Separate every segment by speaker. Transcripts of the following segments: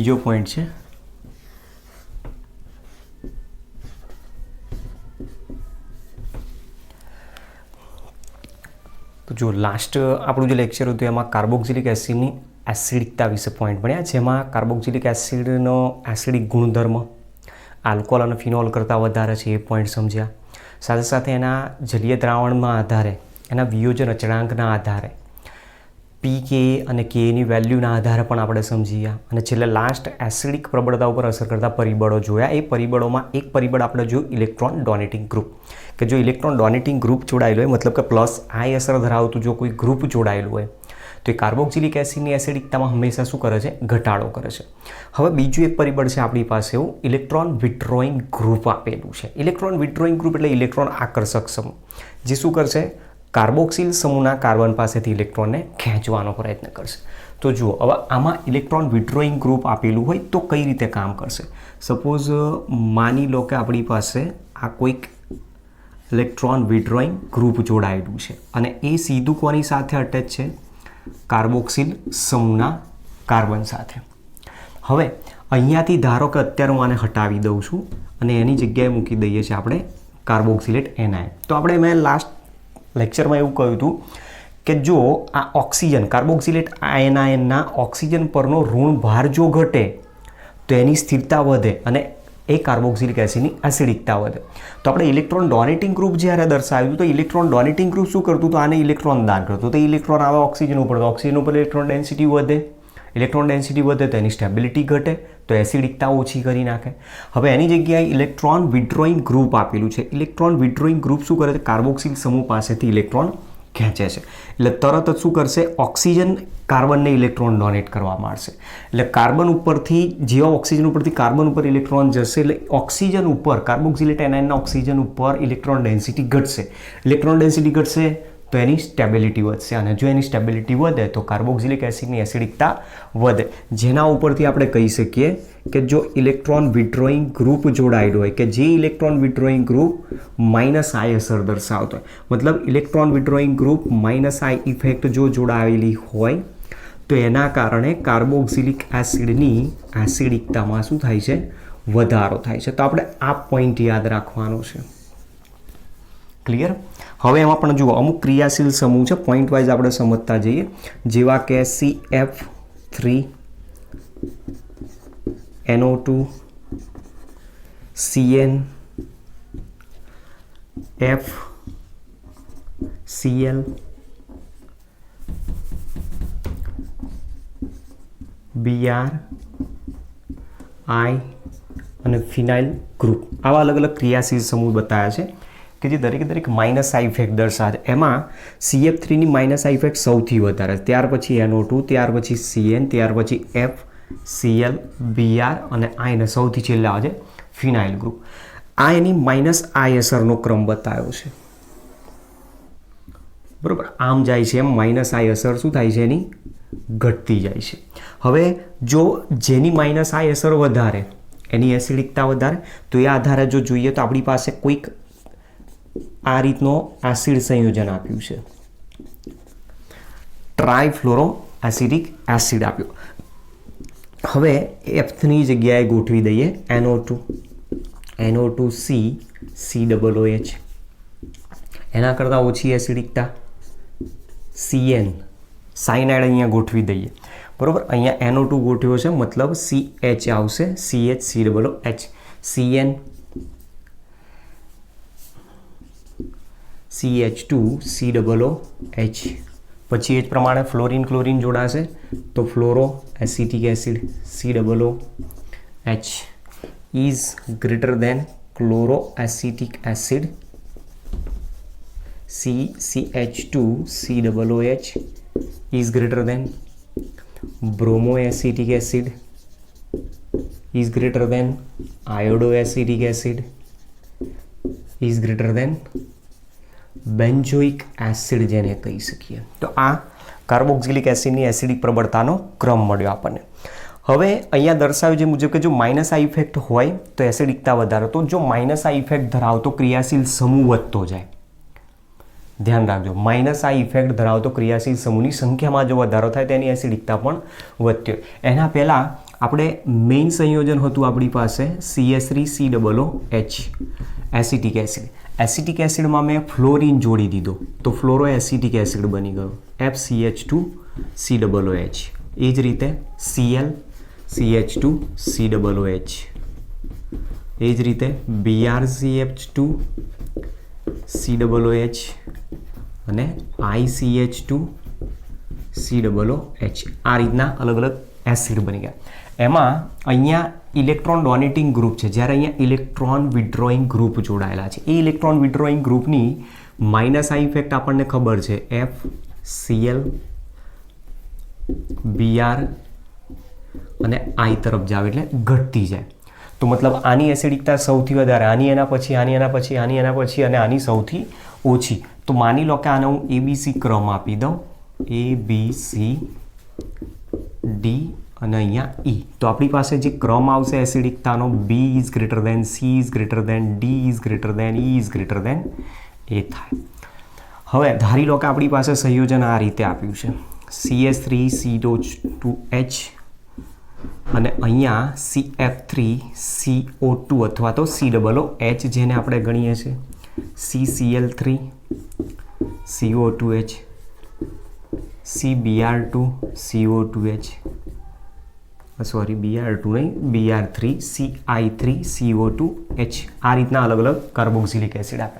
Speaker 1: બીજો પોઈન્ટ છે તો જો લાસ્ટ આપણું જે લેક્ચર હતું એમાં કાર્બોક્સિલિક એસિડની એસિડિકતા વિશે પોઈન્ટ ભણ્યા, જેમાં કાર્બોક્સિલિક એસિડનો એસિડિક ગુણધર્મ આલ્કોહોલ અને ફિનોલ કરતાં વધારે છે એ પોઈન્ટ સમજ્યા. સાથે સાથે એના જલીય દ્રાવણના આધારે, એના વિયોજન અચળાંકના આધારે, પી કે અને કેની વેલ્યુના આધારે પણ આપણે સમજી ગયા. અને છેલ્લે લાસ્ટ એસિડિક પ્રબળતા ઉપર અસર કરતા પરિબળો જોયા. એ પરિબળોમાં એક પરિબળ આપણે જોયું ઇલેક્ટ્રોન ડોનેટિંગ ગ્રુપ, કે જો ઇલેક્ટ્રોન ડોનેટિંગ ગ્રુપ જોડાયેલું હોય, મતલબ કે પ્લસ આઈ અસર ધરાવતું જો કોઈ ગ્રુપ જોડાયેલું હોય તો એ કાર્બોક્સિલિક એસિડની એસિડિકતામાં હંમેશા શું કરે છે? ઘટાડો કરે છે. હવે બીજું એક પરિબળ છે આપણી પાસે એવું ઇલેક્ટ્રોન વિથડ્રોઈંગ ગ્રુપ આપેલું છે. ઇલેક્ટ્રોન વિથડ્રોઈંગ ગ્રુપ એટલે ઇલેક્ટ્રોન આકર્ષક સમૂહ, જે શું કરશે? કાર્બોક્સિલ સમૂહના કાર્બન પાસેથી ઇલેક્ટ્રોનને ખેંચવાનો પ્રયત્ન કરશે. તો જુઓ, હવે આમાં ઇલેક્ટ્રોન વિથડ્રોઈંગ ગ્રુપ આપેલું હોય તો કઈ રીતે કામ કરશે? સપોઝ માની લો કે આપણી પાસે આ કોઈક ઇલેક્ટ્રોન વિથડ્રોઈંગ ગ્રુપ જોડાયેલું છે અને એ સીધું કોની સાથે અટેચ છે? કાર્બોક્સિલ સમૂહના કાર્બન સાથે. હવે અહીંયાથી ધારો કે અત્યારે હું આને હટાવી દઉં છું અને એની જગ્યાએ મૂકી દઈએ છીએ આપણે કાર્બોક્સિલેટ એનાયન. તો આપણે મેં લાસ્ટ લેક્ચરમાં એવું કહ્યું હતું કે જો આ ઓક્સિજન કાર્બોક્સિલેટ એનાયનના ઓક્સિજન પરનો ઋણ ભાર જો ઘટે તો એની સ્થિરતા વધે અને એ કાર્બોક્સિલિક એસિડની એસિડિકતા વધે. તો આપણે ઇલેક્ટ્રોન ડોનેટિંગ ગ્રુપ જ્યારે દર્શાવ્યું તો ઇલેક્ટ્રોન ડોનેટિંગ ગ્રુપ શું કરતું? તો આને ઇલેક્ટ્રોન દાન કરતું. તો ઇલેક્ટ્રોન આવે ઓક્સિજન ઉપર, તો ઓક્સિજન ઉપર ઇલેક્ટ્રોન ડેન્સિટી વધે. ઇલેક્ટ્રોન ડેન્સિટી વધે તો એની સ્ટેબિલિટી ઘટે, તો એસિડિકતા ઓછી કરી નાખે. હવે એની જગ્યાએ ઇલેક્ટ્રોન વિથડ્રોઈંગ ગ્રુપ આપેલું છે. ઇલેક્ટ્રોન વિથડ્રોઈંગ ગ્રુપ શું કરે છે? કાર્બોક્સિલ સમૂહ પાસેથી ઇલેક્ટ્રોન ખેંચે છે. એટલે તરત જ શું કરશે? ઓક્સિજન કાર્બનને ઇલેક્ટ્રોન ડોનેટ કરવા માંડશે. એટલે કાર્બન ઉપરથી જેવા ઓક્સિજન ઉપરથી કાર્બન ઉપર ઇલેક્ટ્રોન જશે એટલે ઓક્સિજન ઉપર કાર્બોક્સિલેટ એનાયનના ઓક્સિજન ઉપર ઇલેક્ટ્રોન ડેન્સિટી ઘટશે. ઇલેક્ટ્રોન ડેન્સિટી ઘટશે તો એની સ્ટેબિલિટી વધશે અને જો એની સ્ટેબિલિટી વધે તો કાર્બોક્સિલિક એસિડની એસિડિકતા વધે. જેના ઉપરથી આપણે કહી શકીએ કે જો ઇલેક્ટ્રોન વિથડ્રોઈંગ ગ્રુપ જોડાયેલું હોય, કે જે ઇલેક્ટ્રોન વિથડ્રોઈંગ ગ્રુપ માઇનસ આઈ અસર દર્શાવતો હોય, મતલબ ઇલેક્ટ્રોન વિથડ્રોઈંગ ગ્રુપ માઇનસ આઈ ઇફેક્ટ જો જોડાયેલી હોય તો એના કારણે કાર્બોક્સિલિક એસિડની એસિડિકતામાં શું થાય છે? વધારો થાય છે. તો આપણે આ પોઈન્ટ યાદ રાખવાનો છે. ક્લિયર? હવે એમાં પણ જુઓ, અમુક ક્રિયાશીલ સમૂહ છે, પોઈન્ટ વાઇઝ આપણે સમજતા જઈએ, જેવા કે CF3 NO2 CN FCl BR I અને ફિનાઇલ ગ્રુપ. આવા અલગ અલગ ક્રિયાશીલ સમૂહ બતાવ્યા છે કે જે દરેક માઇનસ આઈ ઇફેક્ટ દર્શાવે. એમાં CF3ની માઇનસ આઈ ઇફેક્ટ સૌથી વધારે, ત્યાર પછી NO2, ત્યાર પછી CN, ત્યાર પછી FCl BR અને I ને સૌથી છેલ્લે આવે છે ફિનાઇલ ગ્રુપ. આ એની માઇનસ આઈ અસરનો ક્રમ બતાવ્યો છે. બરોબર, આમ જાય છે એમ માઇનસ આઈ અસર શું થાય છે? એની ઘટતી જાય છે. હવે જો જેની માઇનસ આઈ અસર વધારે, એની એસિડિકતા વધારે, તો એ આધારે જો જોઈએ તો આપણી પાસે કોઈક આ રીતનો એસિડ સંયોજન આપ્યું છે, ટ્રાયફ્લોરો એસિડિક એસિડ આપ્યો. હવે F ની જગ્યાએ ગોઠવી દઈએ NO2C COOH. એના કરતાં ઓછી એસિડિકતા CN સાયનાઇડ અહીંયા ગોઠવી દઈએ. બરોબર, અહીંયા NO2 ગોઠવ્યો છે, મતલબ CH આવશે, CH COOH. CN CH2 COOH. પછી એ જ પ્રમાણે ફ્લોરિન ક્લોરિન જોડાશે તો fluoro acetic acid COOH is greater then chloro acetic acid CH2 COOH is greater than bromoacetic acid is greater than iodoacetic acid is greater than benzoic acid જેને કહી શકીએ. તો આ કાર્બોક્સિલિક એસિડની એસિડિક પ્રબળતાનો ક્રમ મળ્યો આપણને. હવે અહીંયા દર્શાવ્યું જે મુજબ કે જો માઇનસ આઈ ઇફેક્ટ હોય તો એસિડિકતા વધારે, તો જો માઇનસ આઈ ઇફેક્ટ ધરાવતો ક્રિયાશીલ સમૂહ વધતો જાય, ધ્યાન રાખજો, માઇનસ આઈ ઇફેક્ટ ધરાવતો ક્રિયાશીલ સમૂહની સંખ્યામાં જો વધારો થાય તેની એસિડિકતા પણ વધતી હોય. એના પહેલાં આપણે મેઇન સંયોજન હતું આપણી પાસે CH3COOH એસિટિક એસિડ. એસિટિક એસિડમાં મેં ફ્લોરિન જોડી દીધો તો ફ્લોરો એસિટિક એસિડ બની ગયો FCH2COOH. એ જ રીતે Cl CH2COOH, એ જ રીતે BrCH2COOH અને ICH2COOH. આ રીતના અલગ અલગ એસિડ બની ગયા. એમાં અહીંયા ઇલેક્ટ્રોન ડોનેટિંગ ગ્રુપ છે, જ્યારે અહીંયા ઇલેક્ટ્રોન વિડ્રોઈંગ ગ્રુપ જોડાયેલા છે. એ ઇલેક્ટ્રોન વિડ્રોઈંગ ગ્રુપની માઇનસ આઈ ઇફેક્ટ આપણને ખબર છે, FCl Br અને I તરફ જાવ એટલે ઘટતી જાય. તો મતલબ આની એસિડિકતા સૌથી વધારે, આની એના પછી, આની એના પછી, આની એના પછી અને આની સૌથી ઓછી. તો માની લો કે આને હું ABC ક્રમ આપી દઉં, ABC D અને અહીંયા E. તો આપણી પાસે જે ક્રમ આવશે એસિડિકતાનો B is greater then C is greater then D is greater then E is greater then A થાય. હવે ધારી લો કે આપણી પાસે સંયોજન આ રીતે આપ્યું છે, CH3CO2H અને અહીંયા CF3CO2 અથવા તો COOH, જેને આપણે ગણીએ છીએ CCl3CO2H, CBr2CO2H, સોરી Br2 નહીં, Br3CI3CO2H. આ રીતના અલગ અલગ કાર્બોક્સિલિક એસિડ આપે.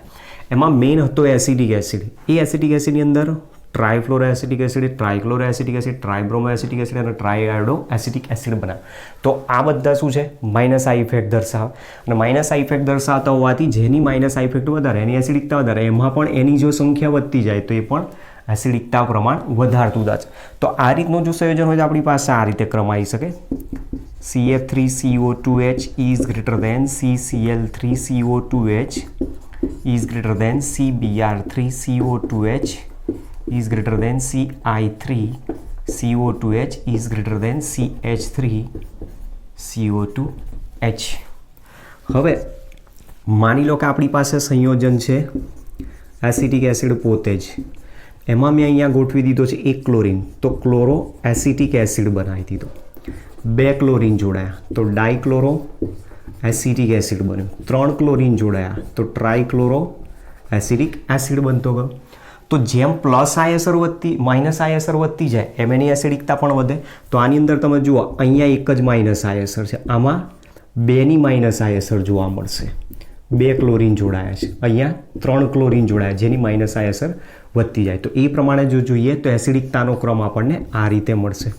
Speaker 1: એમાં મેઇન હતો એસિટિક એસિડ. એ એસિટિક એસિડની અંદર trifluoro acetic acid, trichloro acetic acid, tribromo acetic acid અને ટ્રાયઆયોડો એસિટિક એસિડ બનાવે. તો આ બધા શું છે, માઇનસ આઈ ઇફેક્ટ દર્શાવે. અને માઇનસ આઈ ઇફેક્ટ દર્શાવતા હોવાથી જેની માઇનસ આઈ ઇફેક્ટ વધારે, એની એસિડિકતા વધારે, એમાં પણ એની જો સંખ્યા વધતી જાય તો એ પણ એસિડિકતા પ્રમાણ વધારતું જાય. તો આ રીતનું જો સંયોજન હોય તો આપણી પાસે આ રીતે ક્રમ આવી શકે, CF3CO2H is greater than CCl3CO2H is greater than CBr3CO2H is greater than CI3CO2H is greater than CH3CO2H. હવે માની લો કે આપણી પાસે સંયોજન છે એસિટિક એસિડ પોતે જ. એમાં મેં અહીંયા ગોઠવી દીધો છે એક ક્લોરિન, તો ક્લોરો એસિટિક એસિડ બનાવી દીધો. બે ક્લોરિન જોડાયા તો ડાયક્લોરો એસિટિક એસિડ બન્યું. ત્રણ ક્લોરિન જોડાયા તો ટ્રાયક્લોરો એસિડિક એસિડ બનતો ગયો. તો જેમ પ્લસ આઈ અસર વધતી, માઇનસ આઈ અસર વધતી જાય એમ એની એસિડિકતા પણ વધે. તો આની અંદર તમે જુઓ, અહીંયા એક જ માઇનસ આઈ અસર છે, આમાં બેની માઇનસ આઈ અસર જોવા મળશે. બે ક્લોરિન જોડાયા છે, અહીંયા ત્રણ ક્લોરિન જોડાયા, જેની માઇનસ આઈ અસર વધતી જાય. તો એ પ્રમાણે જો જોઈએ તો એસિડિકતાનો ક્રમ આપણને આ રીતે મળશે.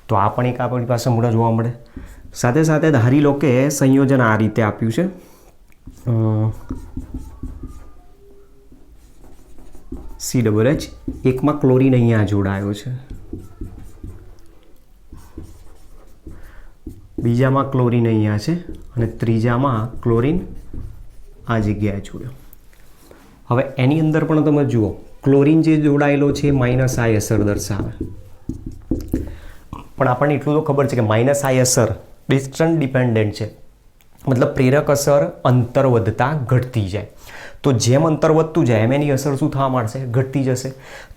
Speaker 1: તો આ પણ એક આપણી પાસે મૂળ જોવા મળે. સાથે સાથે ધારી લો કે સંયોજન આ રીતે આપ્યું છે, COOH, એકમાં ક્લોરિન અહીંયા જોડાયો છે, બીજામાં ક્લોરિન અહીંયા છે અને ત્રીજામાં ક્લોરિન આ જગ્યાએ જોડ્યો. હવે એની અંદર પણ તમે જુઓ, ક્લોરિન જે જોડાયેલો છે માઇનસ આઈ અસર દર્શાવે. પણ આપણને એટલું તો ખબર છે કે માઇનસ આઈ અસર ડિસ્ટન્સ ડિપેન્ડન્ટ છે, મતલબ પ્રેરક અસર અંતર વધતા ઘટતી જાય. તો જેમ અંતર વધતું જાય એમ એની અસર શું થવા માંડશે, ઘટતી જશે.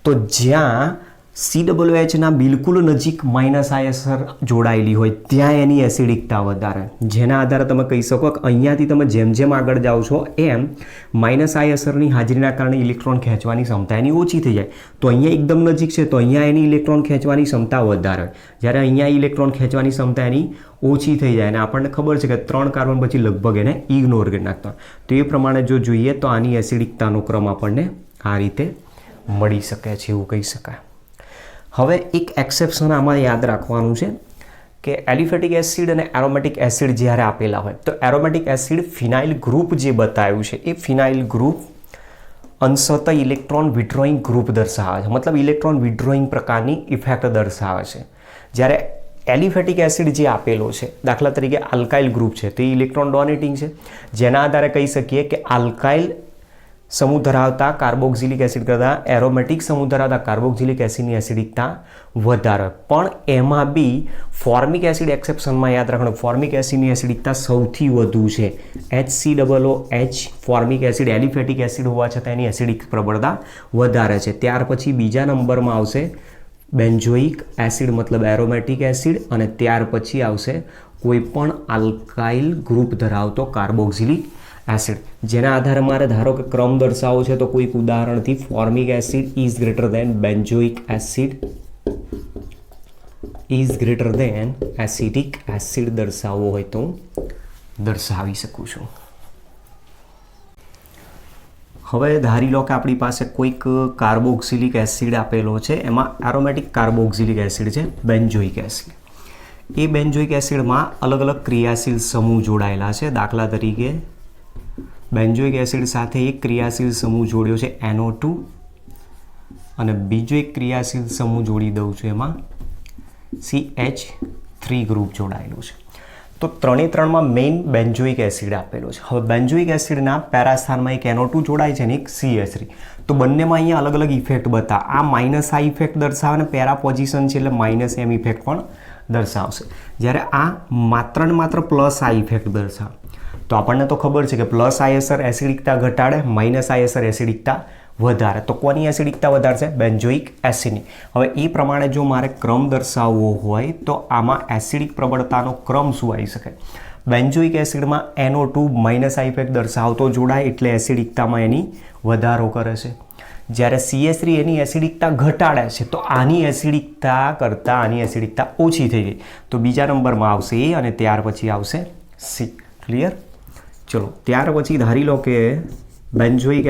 Speaker 1: તો જ્યાં COOHના બિલકુલ નજીક માઇનસ આઈ અસર જોડાયેલી હોય ત્યાં એની એસિડિકતા વધારે. જેના આધારે તમે કહી શકો કે અહીંયાથી તમે જેમ જેમ આગળ જાઓ છો એમ માઇનસ આઈ અસરની હાજરીના કારણે ઇલેક્ટ્રોન ખેંચવાની ક્ષમતા એની ઓછી થઈ જાય. તો અહીંયા એકદમ નજીક છે તો અહીંયા એની ઇલેક્ટ્રોન ખેંચવાની ક્ષમતા વધારે હોય, જ્યારે અહીંયા ઇલેક્ટ્રોન ખેંચવાની ક્ષમતા એની ઓછી થઈ જાય. અને આપણને ખબર છે કે 3 કાર્બન પછી લગભગ એને ઇગ્નોર કરી નાખતા. તો એ પ્રમાણે જો જોઈએ તો આની એસિડિકતાનો ક્રમ આપણને આ રીતે મળી શકે છે, એવું કહી શકાય. હવે એક એક્સેપ્શન આમાં યાદ રાખવાનું છે કે એલિફેટિક એસિડ અને એરોમેટિક એસિડ જ્યારે આપેલા હોય તો એરોમેટિક એસિડ ફિનાઇલ ગ્રુપ જે બતાવ્યું છે એ ફિનાઇલ ગ્રુપ અંશતઃ ઇલેક્ટ્રોન વિડ્રોઈંગ ગ્રુપ દર્શાવે છે, મતલબ ઇલેક્ટ્રોન વિડ્રોઈંગ પ્રકારની ઇફેક્ટ દર્શાવે છે. જ્યારે એલિફેટિક એસિડ જે આપેલો છે, દાખલા તરીકે આલ્કાઇલ ગ્રુપ છે, તો એ ઇલેક્ટ્રોન ડોનેટિંગ છે. જેના આધારે કહી શકીએ કે આલ્કાઇલ સમૂહ ધરાવતા કાર્બોક્સિલિક એસિડ કરતાં એરોમેટિક સમૂહ ધરાવતા કાર્બોક્સિલિક એસિડની એસિડિકતા વધારે. પણ એમાં બી ફોર્મિક એસિડ એક્સેપ્શનમાં યાદ રાખવાનું, ફોર્મિક એસિડની એસિડિકતા સૌથી વધુ છે. HCOOH formic acid aliphatic acid હોવા છતાં એની એસિડિક પ્રબળતા વધારે છે. ત્યાર પછી બીજા નંબરમાં આવશે બેન્ઝોઇક એસિડ મતલબ એરોમેટિક એસિડ, અને ત્યાર પછી આવશે કોઈ પણ આલ્કાઇલ ગ્રુપ ધરાવતો કાર્બોક્સિલિક એસિડ. જેના આધારે મારે ધારો કે ક્રમ દર્શાવવો છે તો કોઈક ઉદાહરણથી formic acid is greater than benzoic acid is greater than acidic acid દર્શાવવો હોય તો દર્શાવી શકું છું. હવે ધારી લો કે આપણી પાસે કોઈક કાર્બોક્સિલિક એસિડ આપેલો છે, એમાં એરોમેટિક કાર્બોક્સિલિક એસિડ છે બેન્ઝોઇક એસિડ. એ બેન્ઝોઇક એસિડમાં અલગ અલગ ક્રિયાશીલ સમૂહ જોડાયેલા છે. દાખલા તરીકે બેન્ઝોઇક એસિડ સાથે એક ક્રિયાશીલ સમૂહ જોડ્યો છે NO2 અને બીજો એક ક્રિયાશીલ સમૂહ જોડી દઉં છું, એમાં CH3 ગ્રુપ જોડાયેલું છે. તો ત્રણે ત્રણમાં મેઇન બેન્ઝોઇક એસિડ આપેલો છે. હવે બેન્ઝોઇક એસિડના પેરા સ્થાનમાં એક NO2 જોડાય છે ને એક CH3. તો બંનેમાં અહીંયા અલગ અલગ ઇફેક્ટ બતાવે. આ માઇનસ આ ઇફેક્ટ દર્શાવે ને પેરા પોઝિશન છે એટલે માઇનસ એમ ઇફેક્ટ પણ દર્શાવશે. જ્યારે આ માત્ર ને માત્ર પ્લસ આ ઇફેક્ટ દર્શાવે. તો આપણને તો ખબર છે કે પ્લસ આઈ અસર એસિડિકતા ઘટાડે, માઇનસ આઈ અસર એસિડિકતા વધારે. તો કોની એસિડિકતા વધારે છે? બેન્ઝોઇક એસિડની. હવે એ પ્રમાણે જો મારે ક્રમ દર્શાવવો હોય તો આમાં એસિડિક પ્રબળતાનો ક્રમ શું આવી શકે? બેન્ઝોઇક એસિડમાં NO2 માઇનસ આ ઇફેક્ટ દર્શાવતો જોડાય એટલે એસિડિકતામાં એની વધારો કરે છે. જ્યારે CH3 એની એસિડિકતા ઘટાડે છે તો આની એસિડિકતા કરતાં આની એસિડિકતા ઓછી થઈ ગઈ. તો બીજા નંબરમાં આવશે A અને ત્યાર પછી આવશે C. ક્લિયર? ચલો ત્યાર પછી ધારી લો કે બેન્ઝોઇક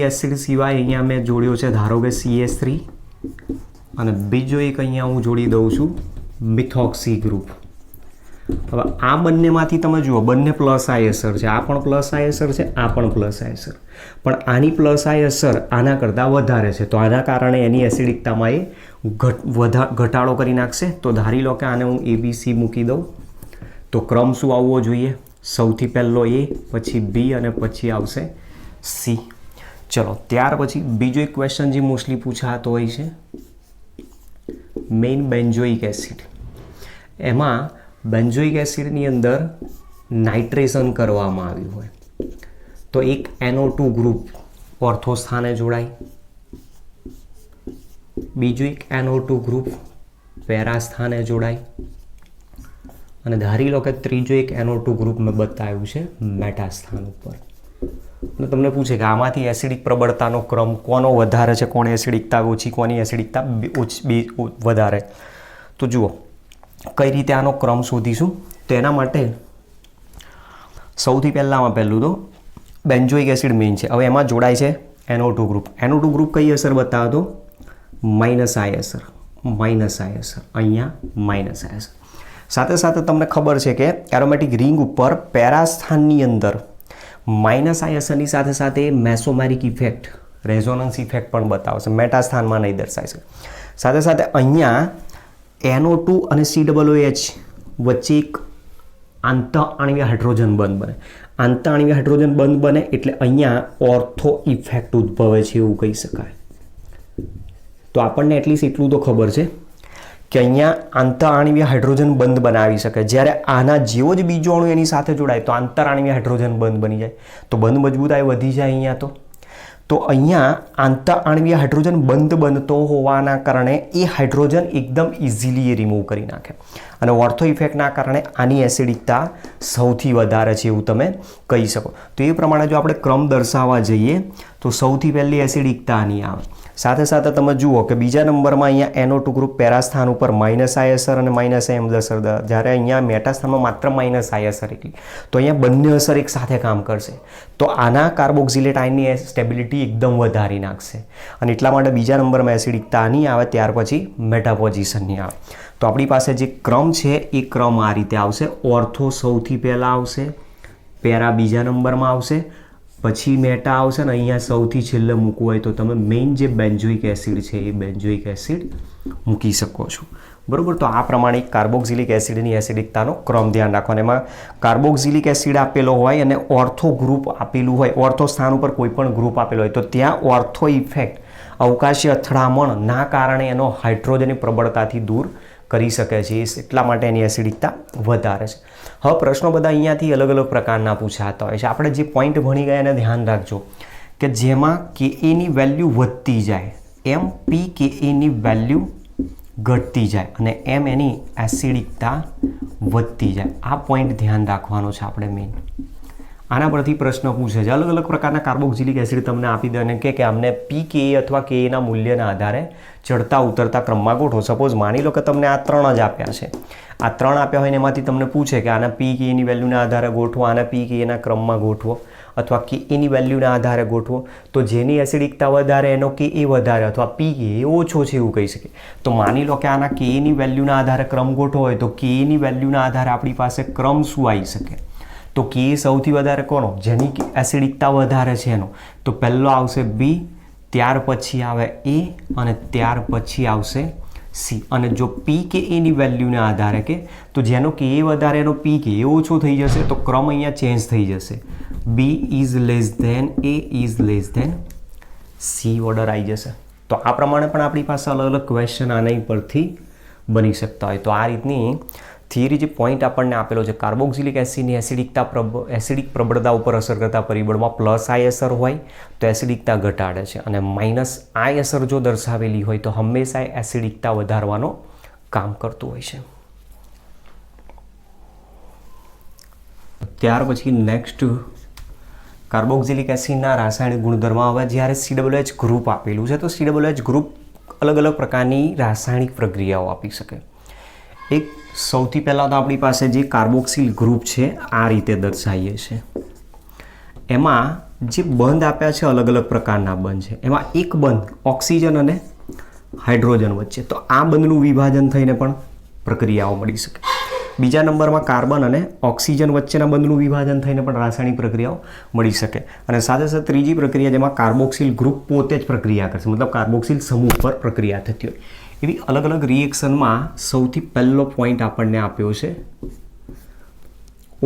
Speaker 1: એસિડ સિવાય અહીંયા મેં જોડ્યો છે ધારો કે CH3 અને બીજો એક અહીંયા હું જોડી દઉં છું મિથોક્સી ગ્રુપ. હવે આ બંનેમાંથી તમે જુઓ બંને પ્લસ આઈ અસર છે. આ પણ પ્લસ આઈ અસર છે, આ પણ પ્લસ આઈ અસર, પણ આની પ્લસ આઈ અસર આના કરતાં વધારે છે. તો આના કારણે એની એસિડિકતામાં એ ઘટાડો કરી નાખશે. તો ધારી લો કે આને હું ABC મૂકી દઉં તો ક્રમ શું આવવો જોઈએ? સૌથી પહેલો A, પછી B અને પછી આવશે C. ચલો ત્યાર પછી બીજો એક ક્વેશ્ચન જે મોસ્ટલી પૂછાતો હોય છે મેઇન બેન્ઝોઇક એસિડ. એમાં બેન્ઝોઇક એસિડની અંદર નાઇટ્રેશન કરવામાં આવ્યું હોય તો એક NO2 ગ્રુપ ઓર્થો સ્થાને જોડાય, બીજું એક NO2 ગ્રુપ પેરા સ્થાને જોડાય અને ધારી લો કે ત્રીજો એક NO2 ગ્રુપ મેં બતાવ્યું છે મેટા સ્થાન ઉપર. અને તમને પૂછે કે આમાંથી એસિડિક પ્રબળતાનો ક્રમ કોનો વધારે છે, કોની એસિડિકતા ઓછી, કોની એસિડિકતા વધારે. તો જુઓ કઈ રીતે આનો ક્રમ શોધીશું. તો એના માટે સૌથી પહેલું તો બેન્ઝોઇક એસિડ મેઇન છે. હવે એમાં જોડાય છે NO2 ગ્રુપ. NO2 ગ્રુપ કઈ અસર બતાવો તો માઇનસ આઈ અસર, અહીંયા માઇનસ આઈ અસર. સાથે સાથે તમને ખબર છે કે એરોમેટિક રિંગ ઉપર પેરા સ્થાનની અંદર માઇનસ આઈ અસરની સાથે સાથે મેસોમેરિક ઇફેક્ટ, રેઝોનન્સ ઇફેક્ટ પણ બતાવશે. મેટા સ્થાનમાં નહીં દર્શાવી શકે. સાથે સાથે અહીંયા NO2 અને COOH વચ્ચે એક આંતઃઆણ્વીય હાઇડ્રોજન બંધ બને. આંતઃઆણ્વીય હાઇડ્રોજન બંધ બને એટલે અહીંયા ઓર્થો ઇફેક્ટ ઉદ્ભવે છે એવું કહી શકાય. તો આપણને એટલીસ્ટ એટલું તો ખબર છે કે અહીંયા આંતઃઆણ્વીય હાઇડ્રોજન બંધ બનાવી શકે. જ્યારે આના જેવો જ બીજો અણુ એની સાથે જોડાય તો આંતરઆણ્વીય હાઇડ્રોજન બંધ બની જાય. તો બંધ મજબૂતાઈ વધી જાય અહીંયા. તો અહીંયા આંતરઆણ્વીય હાઇડ્રોજન બંધ બનતો હોવાના કારણે એ હાઇડ્રોજન એકદમ ઇઝીલી એ રિમૂવ કરી નાખે અને ઓર્થો ઇફેક્ટના કારણે આની એસિડિકતા સૌથી વધારે છે એવું તમે કહી શકો. તો એ પ્રમાણે જો આપણે ક્રમ દર્શાવવા જઈએ તો સૌથી પહેલી એસિડિકતા આની આવે. સાથે સાથે તમે જુઓ કે બીજા નંબરમાં અહીંયા NO2 ગ્રુપ પેરા સ્થાન ઉપર માઇનસ આઈ અસર અને માઇનસ એમ અસર, જ્યારે અહીંયા મેટા સ્થાનમાં માત્ર માઇનસ આઈ અસર એટલી. તો અહીંયા બંને અસર એક સાથે કામ કરશે તો આના કાર્બોક્સિલેટ આયનની સ્ટેબિલિટી એકદમ વધારી નાખશે અને એટલા માટે બીજા નંબરમાં એસિડિકતા આની આવે, ત્યાર પછી મેટા પોઝિશનની આવે. તો આપણી પાસે જે ક્રમ છે એ ક્રમ આ રીતે આવશે. ઓર્થો સૌથી પહેલાં આવશે, પેરા બીજા નંબરમાં આવશે, પછી મેટા આવશે ને અહીંયા સૌથી છેલ્લે મૂકવું હોય તો તમે મેઇન જે બેન્ઝોઇક એસિડ છે એ બેન્ઝોઇક એસિડ મૂકી શકો છો. બરાબર? તો આ પ્રમાણે કાર્બોક્સિલિક એસિડની એસિડિકતાનો ક્રમ ધ્યાન રાખવાનો. એમાં કાર્બોક્સિલિક એસિડ આપેલો હોય અને ઓર્થો ગ્રુપ આપેલું હોય, ઓર્થો સ્થાન ઉપર કોઈ પણ ગ્રુપ આપેલો હોય તો ત્યાં ઓર્થો ઇફેક્ટ, અવકાશી અથડામણના કારણે એનો હાઇડ્રોજનની પ્રબળતાથી દૂર કરી શકે છે. એટલા માટે એની એસિડિકતા વધારે છે. હવે પ્રશ્નો બધા અહીંયાથી અલગ અલગ પ્રકારના પૂછાતા હોય છે. આપણે જે પોઈન્ટ ભણી ગયા એને ધ્યાન રાખજો કે જેમાં KAની વેલ્યુ વધતી જાય એમ pKaની વેલ્યુ ઘટતી જાય અને એમ એની એસિડિકતા વધતી જાય. આ પોઈન્ટ ધ્યાન રાખવાનો છે આપણે મેઇન. આના પરથી પ્રશ્ન પૂછે છે, અલગ અલગ પ્રકારના કાર્બોક્સિલિક એસિડ તમને આપી દે અને કે અમને pKa અથવા Kaના મૂલ્યના આધારે ચડતા ઉતરતા ક્રમમાં ગોઠવો. સપોઝ માની લો કે તમને આ 3 જ આપ્યા છે. આ 3 આપ્યા હોય ને એમાંથી તમને પૂછે કે આના pKaની વેલ્યુના આધારે ગોઠવો, આના pKaના ક્રમમાં ગોઠવો અથવા Kaની વેલ્યુના આધારે ગોઠવો. તો જેની એસિડિકતા વધારે એનો Ka વધારે અથવા pKa ઓછો છે એવું કહી શકીએ. તો માની લો કે આના Kaની વેલ્યુના આધારે ક્રમ ગોઠવો હોય તો Kaની વેલ્યુના આધારે આપણી પાસે ક્રમ શું આવી શકે? તો Ka સૌથી વધારે કોનો? જેની એસિડિકતા વધારે છે એનો. તો પહેલો આવશે B, ત્યાર પછી આવે A અને ત્યાર પછી આવશે C. અને જો pKaની વેલ્યુના આધારે કે તો જેનો Ka વધારે એનો pKa ઓછો થઈ જશે તો ક્રમ અહીંયા ચેન્જ થઈ જશે. B is less than A is less than C order આવી જશે. તો આ પ્રમાણે પણ આપણી પાસે અલગ અલગ ક્વેશ્ચન આના પરથી બની શકતા હોય. તો આ રીતની થિયરી જે પોઈન્ટ આપણને આપેલો છે, કાર્બોક્સિલિક એસિડની એસિડિક પ્રબળતા ઉપર અસર કરતા પરિબળમાં પ્લસ આઈ અસર હોય તો એસિડિકતા ઘટાડે છે અને માઇનસ આઈ અસર જો દર્શાવેલી હોય તો હંમેશા એસિડિકતા વધારવાનો કામ કરતું હોય છે. ત્યાર પછી નેક્સ્ટ કાર્બોક્સિલિક એસિડના રાસાયણિક ગુણધર્મ. હવે જ્યારે COH ગ્રુપ આપેલું છે તો COH ગ્રુપ અલગ અલગ પ્રકારની રાસાયણિક પ્રક્રિયાઓ આપી શકે. એક સૌથી પહેલાં તો આપણી પાસે જે કાર્બોક્સિલ ગ્રુપ છે આ રીતે દર્શાવીએ છે. એમાં જે બંધ આપ્યા છે અલગ અલગ પ્રકારના બંધ છે. એમાં એક બંધ ઓક્સિજન અને હાઇડ્રોજન વચ્ચે, તો આ બંધનું વિભાજન થઈને પણ પ્રક્રિયાઓ મળી શકે. બીજા નંબરમાં કાર્બન અને ઓક્સિજન વચ્ચેના બંધનું વિભાજન થઈને પણ રાસાયણિક પ્રક્રિયાઓ મળી શકે. અને સાથે સાથે ત્રીજી પ્રક્રિયા જેમાં કાર્બોક્સિલ ગ્રુપ પોતે જ પ્રક્રિયા કરશે, મતલબ કાર્બોક્સિલ સમૂહ પર પ્રક્રિયા થતી હોય. એવી અલગ અલગ રિએક્શનમાં સૌથી પહેલો પોઈન્ટ આપણને આપ્યો છે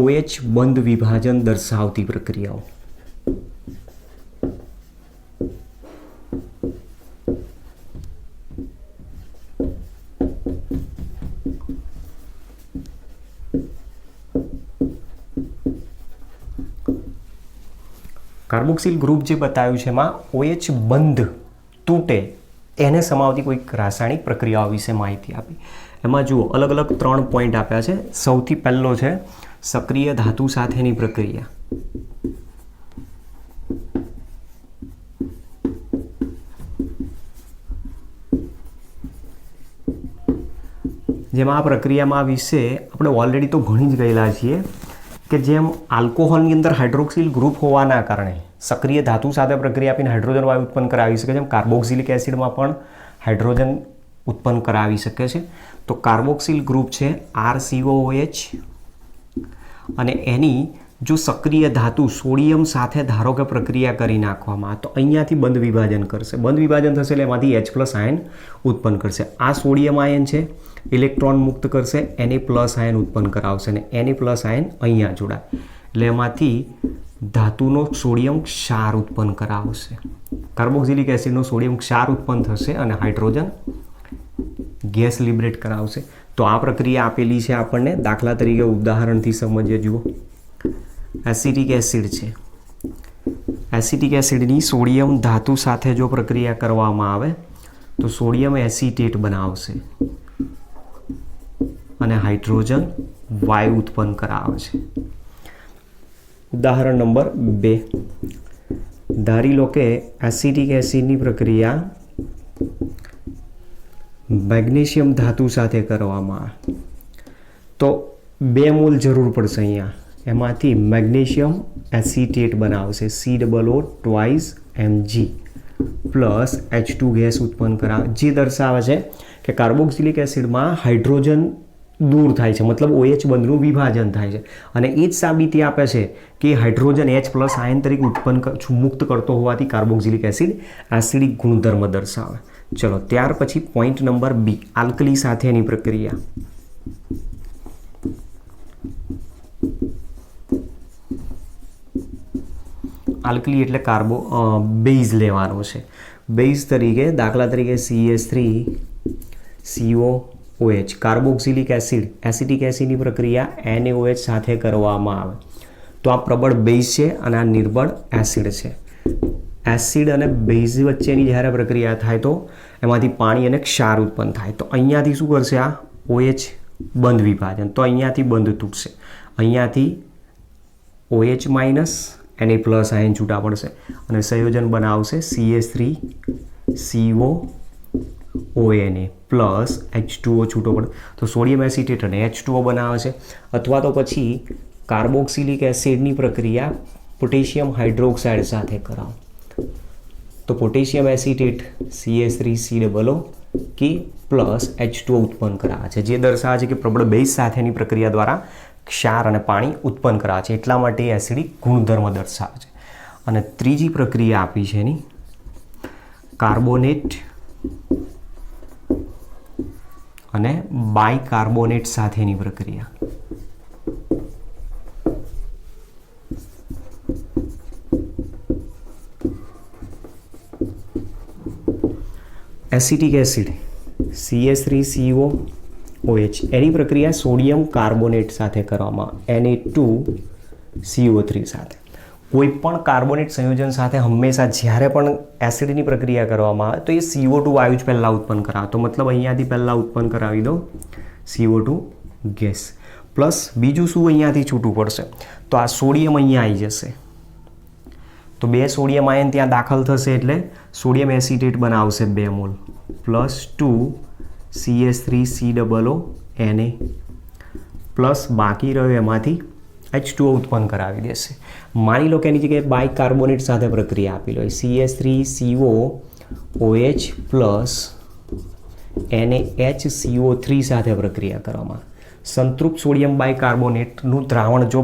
Speaker 1: OH બંધ વિભાજન દર્શાવતી પ્રક્રિયાઓ. કાર્બોક્સિલ ગ્રુપ જે બતાવ્યું છે એમાં OH બંધ તૂટે એને સમાવતી કોઈક રાસાયણિક પ્રક્રિયાઓ વિશે માહિતી આપી. એમાં જુઓ અલગ અલગ 3 પોઈન્ટ આપ્યા છે. સૌથી પહેલો છે સક્રિય ધાતુ સાથેની પ્રક્રિયા. જેમાં આ પ્રક્રિયામાં વિશે આપણે ઓલરેડી તો ભણી જ ગયેલા છીએ કે જેમ આલ્કોહોલની અંદર હાઇડ્રોક્સિલ ગ્રુપ હોવાના કારણે સક્રિય ધાતુ સાથે પ્રક્રિયા આપીને હાઇડ્રોજન વાયુ ઉત્પન્ન કરાવી શકે છે, જેમ કાર્બોક્સિલિક એસિડમાં પણ હાઇડ્રોજન ઉત્પન્ન કરાવી શકે છે. તો કાર્બોક્સિલ ગ્રુપ છે RCOOH અને એની જો સક્રિય ધાતુ સોડિયમ સાથે ધારો કે પ્રક્રિયા કરી નાખવામાં આવે તો અહીંયાથી બંધ વિભાજન કરશે. બંધ વિભાજન થશે એટલે એમાંથી H+ આયન ઉત્પન્ન કરશે. આ સોડિયમ આયન છે, ઇલેક્ટ્રોન મુક્ત કરશે, Na+ આયન ઉત્પન્ન કરાવશે અને Na+ આયન અહીંયા જોડાય એટલે એમાંથી ધાતુનો સોડિયમ ક્ષાર ઉત્પન્ન કરાવશે. કાર્બોક્સિલિક એસિડનો સોડિયમ ક્ષાર ઉત્પન્ન થશે અને હાઇડ્રોજન ગેસ લિબરેટ કરાવશે. તો આ પ્રક્રિયા આપેલી છે આપણને. દાખલા તરીકે ઉદાહરણથી સમજીએ. જુઓ એસિટિક એસિડ છે. એસિટિક એસિડની સોડિયમ ધાતુ સાથે જો પ્રક્રિયા કરવામાં આવે તો સોડિયમ એસિટેટ બનાવશે અને હાઇડ્રોજન વાયુ ઉત્પન્ન કરાવે છે. ઉદાહરણ નંબર 2. ધારી લો કે એસિટિક એસિડની પ્રક્રિયા મેગ્નેશિયમ ધાતુ સાથે કરવામાં આવે તો 2 મોલ જરૂર પડશે. અહીંયા એમાંથી મેગ્નેશિયમ એસિટેટ બનાવશે COO2 પ્લસ H2 ગેસ ઉત્પન્ન કરાવે, જે દર્શાવે છે કે કાર્બોક્સિલિક એસિડમાં હાઇડ્રોજન દૂર થાય છે, મતલબ OH બંધનું વિભાજન થાય છે. અને એ જ સાબિતી આપે છે કે હાઇડ્રોજન H+ આયન તરીકે મુક્ત કરતો હોવાથી કાર્બોક્સિલિક એસિડ એસિડિક ગુણધર્મ દર્શાવે. ચલો ત્યાર પછી પોઈન્ટ નંબર B, આલ્કલી સાથેની પ્રક્રિયા. આલ્કલી એટલે બેઝ લેવાનો છે. બેઝ તરીકે દાખલા તરીકે CH3COOH કાર્બોક્સિલિક એસિડ એસિટિક એસિડની પ્રક્રિયા NaOH સાથે કરવામાં આવે તો આ પ્રબળ બેઝ છે અને આ નિર્બળ એસિડ છે. એસિડ અને બેઝ વચ્ચેની જ્યારે પ્રક્રિયા થાય તો એમાંથી પાણી અને ક્ષાર ઉત્પન્ન થાય. તો અહીંયાથી શું કરશે આ OH બંધ વિભાજન, તો અહીંયાથી બંધ તૂટશે, અહીંયાથી OH માઇનસ એને પ્લસ આયન છૂટા પડશે અને સંયોજન બનાવશે CH3CO ONA પ્લસ H2O છૂટો પડે તો સોડિયમ એસિટેટ અને H2O બનાવે છે. અથવા તો પછી કાર્બોક્સિલિક એસિડની પ્રક્રિયા પોટેશિયમ હાઇડ્રોક્સાઇડ સાથે કરાવો તો પોટેશિયમ એસિટેટ CH3COO કે પ્લસ H2O ઉત્પન્ન કરાવે છે, જે દર્શાવે છે કે પ્રબળ બેઝ સાથેની પ્રક્રિયા દ્વારા ક્ષાર અને પાણી ઉત્પન્ન કરાવે છે, એટલા માટે એસિડિક ગુણધર્મ દર્શાવે છે. અને ત્રીજી પ્રક્રિયા આપી છે એની કાર્બોનેટ અને બાયકાર્બોનેટ સાથેની પ્રક્રિયા. એસિટિક એસિડ CH3COOH એની પ્રક્રિયા સોડિયમ કાર્બોનેટ સાથે કરવામાં Na2CO3 સાથે. કોઈ પણ કાર્બોનેટ સંયોજન સાથે હંમેશા જ્યારે પણ એસિડની પ્રક્રિયા કરવામાં આવે તો એ CO2 વાયુ જ પહેલાં ઉત્પન્ન કરાવે. તો મતલબ અહીંયાથી પહેલાં ઉત્પન્ન કરાવી દો CO2 ગેસ. પ્લસ બીજું શું અહીંયાથી છૂટું પડશે તો આ સોડિયમ અહીંયા આવી જશે, તો 2 સોડિયમ આયન ત્યાં દાખલ થશે એટલે સોડિયમ એસિટેટ બનાવશે 2 mall plus 2 CH3COO Na plus બાકી રહ્યો એમાંથી H2O ઉત્પન્ન કરાવી દેશે. માની લો કે એની જગ્યાએ બાયકાર્બોનેટ સાથે પ્રક્રિયા આપી લો CH3COOH પ્લસ NaHCO3 સાથે પ્રક્રિયા કરવામાં સંતૃપ્ત સોડિયમ બાયકાર્બોનેટનું દ્રાવણ જો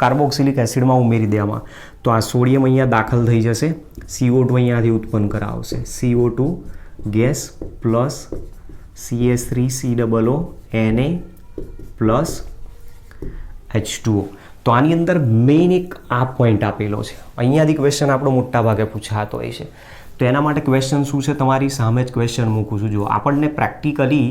Speaker 1: કાર્બોક્સિલિક એસિડમાં ઉમેરી દેવામાં તો આ સોડિયમ અહીંયા દાખલ થઈ જશે, CO2 અહીંયાથી ઉત્પન્ન કરાવશે, CO2 gas plus CH3COO Na plus H2O. તો આની અંદર મેઇન એક આ પોઈન્ટ આપેલો છે, અહીંયાથી ક્વેશ્ચન આપણો મોટા ભાગે પૂછાતો હોય છે. તો એના માટે ક્વેશ્ચન શું છે તમારી સામે જ ક્વેશ્ચન મૂકું છું. જો આપણને પ્રેક્ટિકલી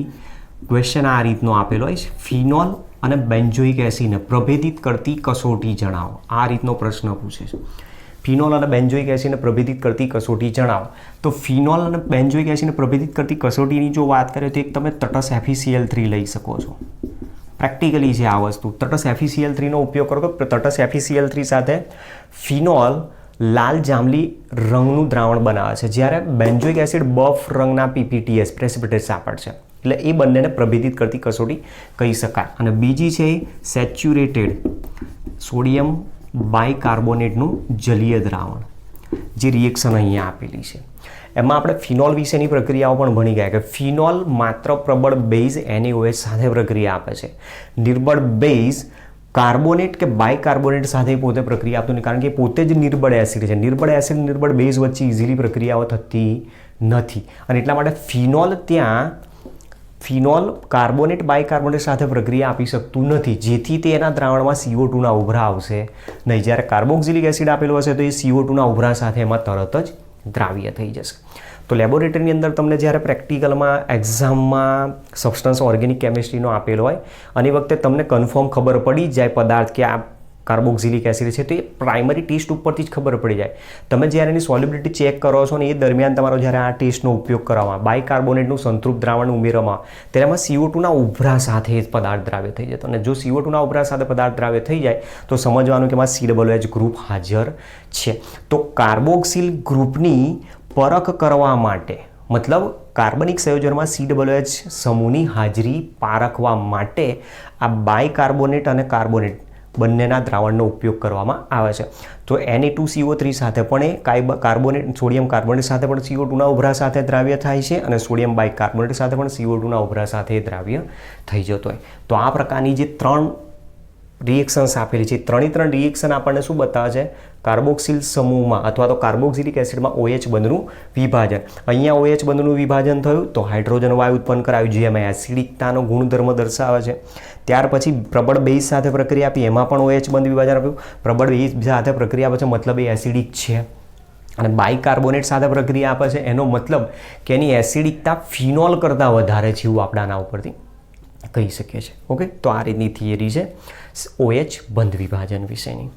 Speaker 1: ક્વેશ્ચન આ રીતનો આપેલો હોય છે, ફિનોલ અને બેન્ઝોઇક એસિડને પ્રભેદિત કરતી કસોટી જણાવો, આ રીતનો પ્રશ્ન પૂછે છે. ફિનોલ અને બેન્ઝોઇક એસિડને પ્રભેદિત કરતી કસોટી જણાવો. તો ફિનોલ અને બેન્ઝોઇક એસિડને પ્રભેદિત કરતી કસોટીની જો વાત કરીએ તો એક તમે તટસ્થ FeCl3 લઈ શકો છો. પ્રેક્ટિકલી છે આ વસ્તુ. તટસ્થ FeCl3નો ઉપયોગ કરો તો તટસ્થ FeCl3 સાથે ફિનોલ લાલ જાંબલી રંગનું દ્રાવણ બનાવે છે, જ્યારે બેન્ઝોઇક એસિડ બફ રંગના PPTS પ્રેસિપિટેટ્સ આપશે. એટલે એ બંનેને પ્રભેદિત કરતી કસોટી કહી શકાય. અને બીજી છે સેચ્યુરેટેડ સોડિયમ બાયકાર્બોનેટનું જલીય દ્રાવણ, જે રિએક્શન અહીંયા આપેલી છે. એમાં આપણે ફિનોલ વિશેની પ્રક્રિયાઓ પણ ભણી ગયા કે ફિનોલ માત્ર પ્રબળ બેઝ NaOH સાથે પ્રક્રિયા આપે છે. નિર્બળ બેઝ કાર્બોનેટ કે બાયકાર્બોનેટ સાથે પોતે પ્રક્રિયા આપતું નથી, કારણ કે પોતે જ નિર્બળ એસિડ છે. નિર્બળ એસિડ નિર્બળ બેઝ વચ્ચે ઇઝીલી પ્રક્રિયાઓ થતી નથી અને એટલા માટે ફિનોલ કાર્બોનેટ બાયકાર્બોનેટ સાથે પ્રક્રિયા આપી શકતું નથી, જેથી તે એના દ્રાવણમાં CO2ના ઉભરા આવશે નહીં. જ્યારે કાર્બોક્સિલિક એસિડ આપેલો હશે તો એ CO2ના ઉભરા સાથે એમાં તરત જ દ્રાવ્ય થઈ જશે. તો લેબોરેટરીની અંદર તમને જ્યારે પ્રેક્ટિકલમાં એક્ઝામમાં સબસ્ટન્સ ઓર્ગેનિક કેમિસ્ટ્રીનો આપેલો હોય અને એ વખતે તમને કન્ફર્મ ખબર પડી જાય પદાર્થ કે આ કાર્બોક્સિલિક એસિડ છે, તો એ પ્રાઇમરી ટેસ્ટ ઉપરથી જ ખબર પડી જાય. તમે જ્યારે એની સોલ્યુબિલિટી ચેક કરો છો ને એ દરમિયાન તમારો જ્યારે આ ટેસ્ટનો ઉપયોગ કરવામાં બાયકાર્બોનેટનું સંતૃપ્ત દ્રાવણ ઉમેરવામાં ત્યારે એમાં CO2ના ઉભરા સાથે પદાર્થ દ્રાવ્ય થઈ જતો, અને જો CO2ના ઉભરા સાથે પદાર્થ દ્રાવ્ય થઈ જાય તો સમજવાનું કે એમાં COOH ગ્રુપ હાજર છે. તો કાર્બોક્સિલ ગ્રુપની પરખ કરવા માટે, મતલબ કાર્બનિક સંયોજનમાં COOH સમૂહની હાજરી પારખવા માટે આ બાયકાર્બોનેટ અને કાર્બોનેટ બંનેના દ્રાવણનો ઉપયોગ કરવામાં આવે છે. તો Na2CO3 સાથે પણ એ કાર્બોનેટ સોડિયમ કાર્બોનેટ સાથે પણ CO2ના ઉભરા સાથે દ્રાવ્ય થાય છે અને સોડિયમ બાયકાર્બોનેટ સાથે પણ CO2ના ઉભરા સાથે દ્રાવ્ય થઈ જતો હોય. તો આ પ્રકારની જે 3 રિએક્શન્સ આપેલી છે, 3 રિએક્શન આપણને શું બતાવે છે? કાર્બોક્સિલ સમૂહમાં અથવા તો કાર્બોક્સિલિક એસિડમાં OH બંધનું વિભાજન. અહીંયા OH બંધનું વિભાજન થયું તો હાઇડ્રોજન વાયુ ઉત્પન્ન કરાવ્યું, જે એમાં એસિડિકતાનો ગુણધર્મ દર્શાવે છે. ત્યાર પછી પ્રબળ બેઝ સાથે પ્રક્રિયા આપી, એમાં પણ OH બંધ વિભાજન આપ્યું. પ્રબળ બેઝ સાથે પ્રક્રિયા આપે છે મતલબ એ એસિડિક છે. અને બાયકાર્બોનેટ સાથે પ્રક્રિયા આપે છે એનો મતલબ કે એની એસિડિકતા ફિનોલ કરતાં વધારે છે, એવું આપણે આના ઉપરથી કહી શકીએ છીએ. ઓકે, તો આ રીતની થિયરી છે OH બંધ વિભાજન વિશેની.